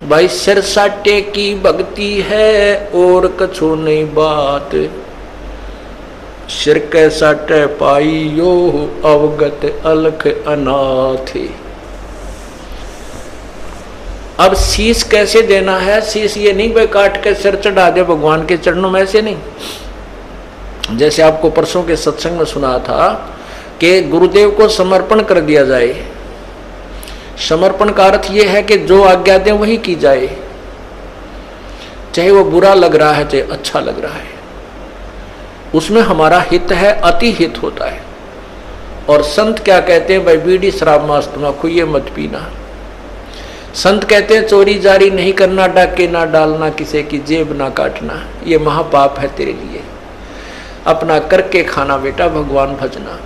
भाई सिर साटे की भक्ति है और कछु नहीं बात, सिर के साटे पाई यो अवगत अलख अनाथ। अब शीश कैसे देना है? शीश ये नहीं भाई काट के सिर चढ़ा दे भगवान के चरणों में, ऐसे नहीं। जैसे आपको परसों के सत्संग में सुना था कि गुरुदेव को समर्पण कर दिया जाए। समर्पण का अर्थ यह है कि जो आज्ञा दे वही की जाए, चाहे वो बुरा लग रहा है चाहे अच्छा लग रहा है, उसमें हमारा हित है, अति हित होता है। और संत क्या कहते हैं? भाई बीड़ी शराब मांस तम्बाकू ये मत पीना। संत कहते हैं चोरी जारी नहीं करना, डाके ना डालना, किसी की जेब ना काटना, ये महापाप है तेरे लिए। अपना करके खाना बेटा, भगवान भजना,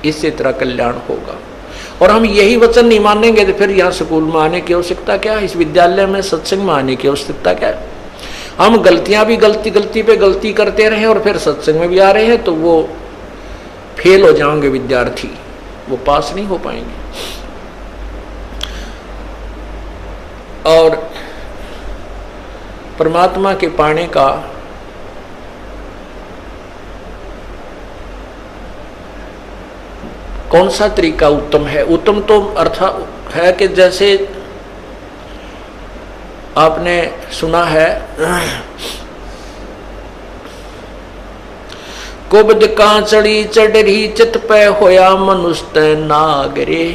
इससे तेरा कल्याण होगा। और हम यही वचन नहीं मानेंगे तो फिर यहाँ स्कूल में आने की आवश्यकता क्या? इस विद्यालय में सत्संग में आने की आवश्यकता क्या? हम गलतियां भी गलती पे गलती करते रहे और फिर सत्संग में भी आ रहे हैं तो वो फेल हो जाएंगे विद्यार्थी, वो पास नहीं हो पाएंगे। और परमात्मा के पाने का कौन सा तरीका उत्तम है? उत्तम तो अर्थ है कि जैसे आपने सुना है, कुबद कांचड़ी चढ़ी चित पे होया मनुष्य नागरे,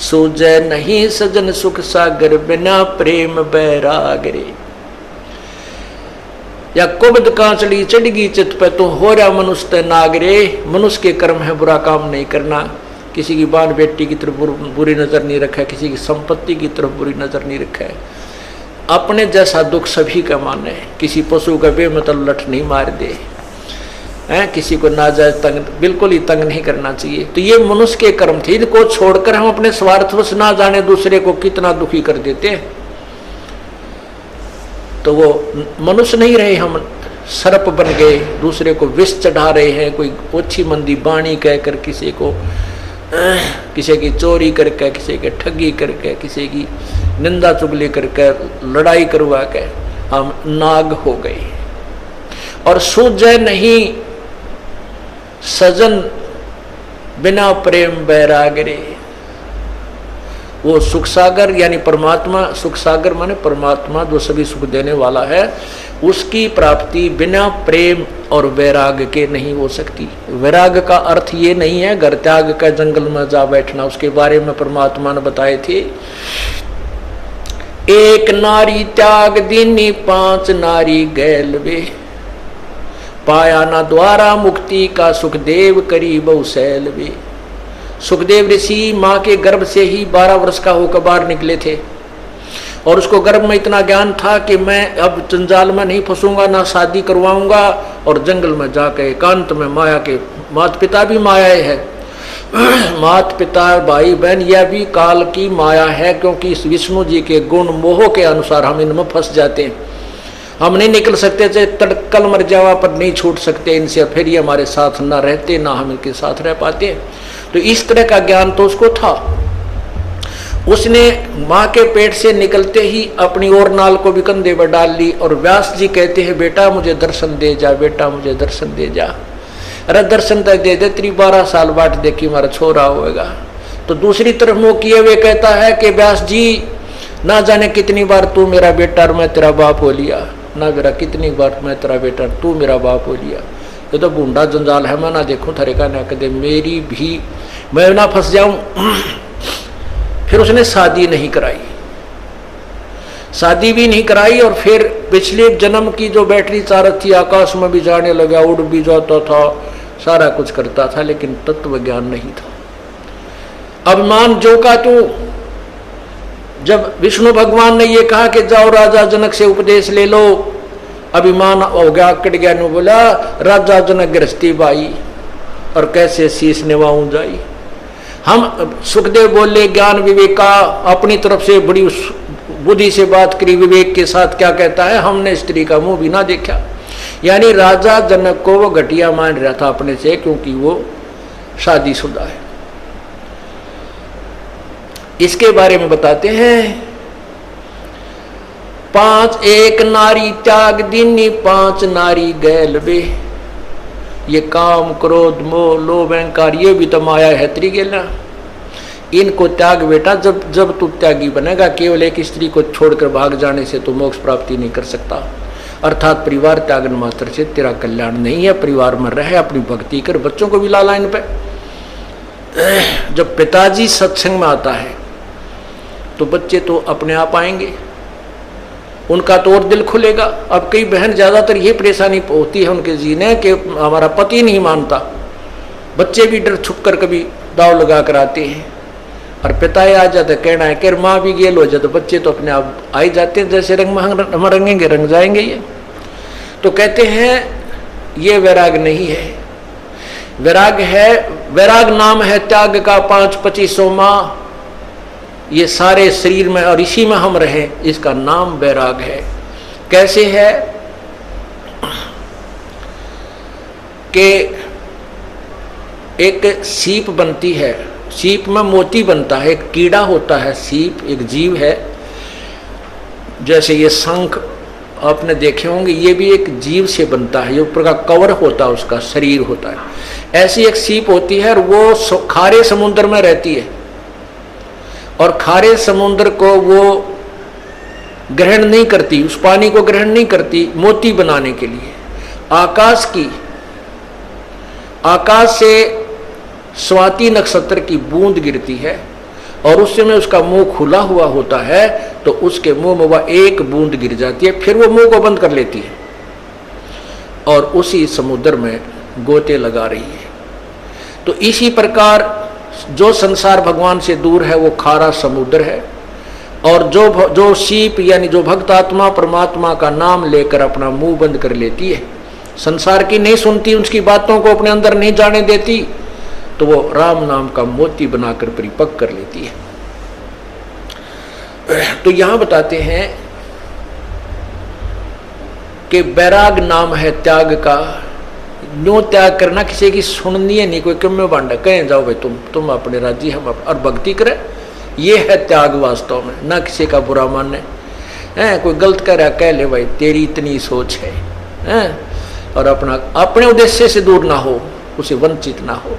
सूझे नहीं सजन सुख सागर बिना प्रेम बैरागरे। या कुबद कांचड़ी चढ़गी चित पे तो हो रहा मनुष्य नागरे। मनुष्य के कर्म है बुरा काम नहीं करना, किसी की बाल बेटी की तरफ बुरी नजर नहीं रखा, किसी की संपत्ति की तरफ बुरी नजर नहीं रखा, अपने जैसा दुख सभी का माने, किसी पशु का बेमतलब लठ नहीं मार दे, किसी को नाजायज तंग बिल्कुल ही तंग नहीं करना चाहिए। तो ये मनुष्य के कर्म थे, इनको छोड़कर हम अपने स्वार्थवश ना जाने दूसरे को कितना दुखी कर देते हैं। तो वो मनुष्य नहीं रहे, हम सर्प बन गए, दूसरे को विष चढ़ा रहे हैं, कोई ओछी मंदी बाणी कहकर किसी को, किसी की चोरी करके, किसी की ठगी करके, किसी की निंदा चुगली करके, लड़ाई करवा के हम नाग हो गए। और सूझे नहीं सजन बिना प्रेम बैरागरे। वो सुख सागर यानी परमात्मा, सुख सागर माने परमात्मा जो सभी सुख देने वाला है, उसकी प्राप्ति बिना प्रेम और वैराग के नहीं हो सकती। वैराग का अर्थ ये नहीं है घर त्याग का जंगल में जा बैठना, उसके बारे में परमात्मा ने बताए थे। एक नारी त्याग दीनी पांच नारी गैलवे, पाया ना द्वारा मुक्ति का सुखदेव करी बहुशैल वे। सुखदेव ऋषि माँ के गर्भ से ही 12 वर्ष का होकर बाहर निकले थे और उसको गर्भ में इतना ज्ञान था कि मैं अब जंजाल में नहीं फंसूंगा, ना शादी करवाऊंगा, और जंगल में जाकर एकांत में माया के, माता पिता भी माया है, माता पिता भाई बहन यह भी काल की माया है, क्योंकि इस विष्णु जी के गुण मोह के अनुसार हम इनमें फंस जाते हैं। हम नहीं निकल सकते, चाहे तड़कल मर जावा पर नहीं छूट सकते इनसे, फिर ये हमारे साथ ना रहते ना हम इनके साथ रह पाते। तो इस तरह का ज्ञान तो उसको था। उसने माँ के पेट से निकलते ही अपनी और नाल को भी कंधे पर डाल ली और व्यास जी कहते हैं बेटा मुझे दर्शन दे जा, बेटा मुझे दर्शन दे जा। अरे दर्शन तक दे दे, तेरी 12 साल बाट देखी हमारा छोरा होएगा। तो दूसरी तरफ मुँह किए हुए कहता है कि व्यास जी ना जाने कितनी बार तू मेरा बेटा और मैं तेरा बाप हो लिया, ना मेरा कितनी बार मैं तेरा बेटा तू मेरा बाप हो लिया। ये तो बूंदा जंजाल है, मैं ना देखूं थरे का ना कदे मेरी भी मैं ना फंस जाऊं। फिर उसने शादी नहीं कराई, शादी भी नहीं कराई, और फिर पिछले जन्म की जो बैटरी चार्ज थी आकाश में भी जाने लगा, उड़ भी जाता था, सारा कुछ करता था, लेकिन तत्व ज्ञान नहीं था। अभिमान जो का तू, जब विष्णु भगवान ने ये कहा कि जाओ राजा जनक से उपदेश ले लो, अभिमान हो गया, कट गया। ने बोला राजा जनक गृहस्थी बाई और कैसे शीश निभाऊं जाई। हम सुखदेव बोले ज्ञान विवेका, अपनी तरफ से बड़ी बुद्धि से बात करी, विवेक के साथ क्या कहता है, हमने स्त्री का मुंह भी ना देखा। यानी राजा जनक को वो घटिया मान रहा था अपने से, क्योंकि वो शादीशुदा है। इसके बारे में बताते हैं पांच एक नारी त्याग दीनी, पांच नारी गैल वे। ये काम क्रोध मोह लोभ अहंकार ये भी तो माया है त्री गेला। इनको त्याग बेटा, जब जब तू त्यागी बनेगा, केवल एक स्त्री को छोड़कर भाग जाने से तू मोक्ष प्राप्ति नहीं कर सकता। अर्थात परिवार त्यागन मात्र से तेरा कल्याण नहीं है। परिवार में रह, अपनी भक्ति कर, बच्चों को भी ला लाइन पे। जब पिताजी सत्संग में आता है तो बच्चे तो अपने आप आएंगे, उनका तो और दिल खुलेगा। अब कई बहन ज्यादातर ये परेशानी होती है उनके जीने कि हमारा पति नहीं मानता, बच्चे भी डर छुप कर कभी दाव लगा कर आते हैं, और पिता आ जाते कहना है कि माँ भी गेल हो जाए, तो बच्चे तो अपने आप आ ही जाते हैं। जैसे रंग हम रंगेंगे रंग जाएंगे। ये तो कहते हैं ये वैराग नहीं है। वैराग है, वैराग नाम है त्याग का 5-25 माह ये सारे शरीर में और इसी में हम रहे, इसका नाम वैराग है। कैसे है कि एक सीप बनती है, सीप में मोती बनता है, एक कीड़ा होता है, सीप एक जीव है। जैसे ये शंख आपने देखे होंगे, ये भी एक जीव से बनता है, ये ऊपर का कवर होता है, उसका शरीर होता है। ऐसी एक सीप होती है और वो खारे समुद्र में रहती है, और खारे समुद्र को वो ग्रहण नहीं करती, उस पानी को ग्रहण नहीं करती मोती बनाने के लिए। आकाश से स्वाति नक्षत्र की बूंद गिरती है और उस समय उसका मुंह खुला हुआ होता है, तो उसके मुंह में वह एक बूंद गिर जाती है, फिर वो मुंह को बंद कर लेती है और उसी समुद्र में गोते लगा रही है। तो इसी प्रकार जो संसार भगवान से दूर है वो खारा समुद्र है, और जो सीप यानी जो भक्त आत्मा परमात्मा का नाम लेकर अपना मुंह बंद कर लेती है, संसार की नहीं सुनती, उसकी बातों को अपने अंदर नहीं जाने देती, तो वो राम नाम का मोती बनाकर परिपक्व कर लेती है। तो यहां बताते हैं कि वैराग नाम है त्याग का। नो त्याग करना, किसी की सुननी है नहीं, कोई क्यों में बांटा कहें जाओ भाई तुम अपने राजी हम और भक्ति करें, ये है त्याग वास्तव में। ना किसी का बुरा माने, कोई गलत कह रहा कह ले भाई तेरी इतनी सोच है, और अपने उद्देश्य से दूर ना हो, उसे वंचित ना हो।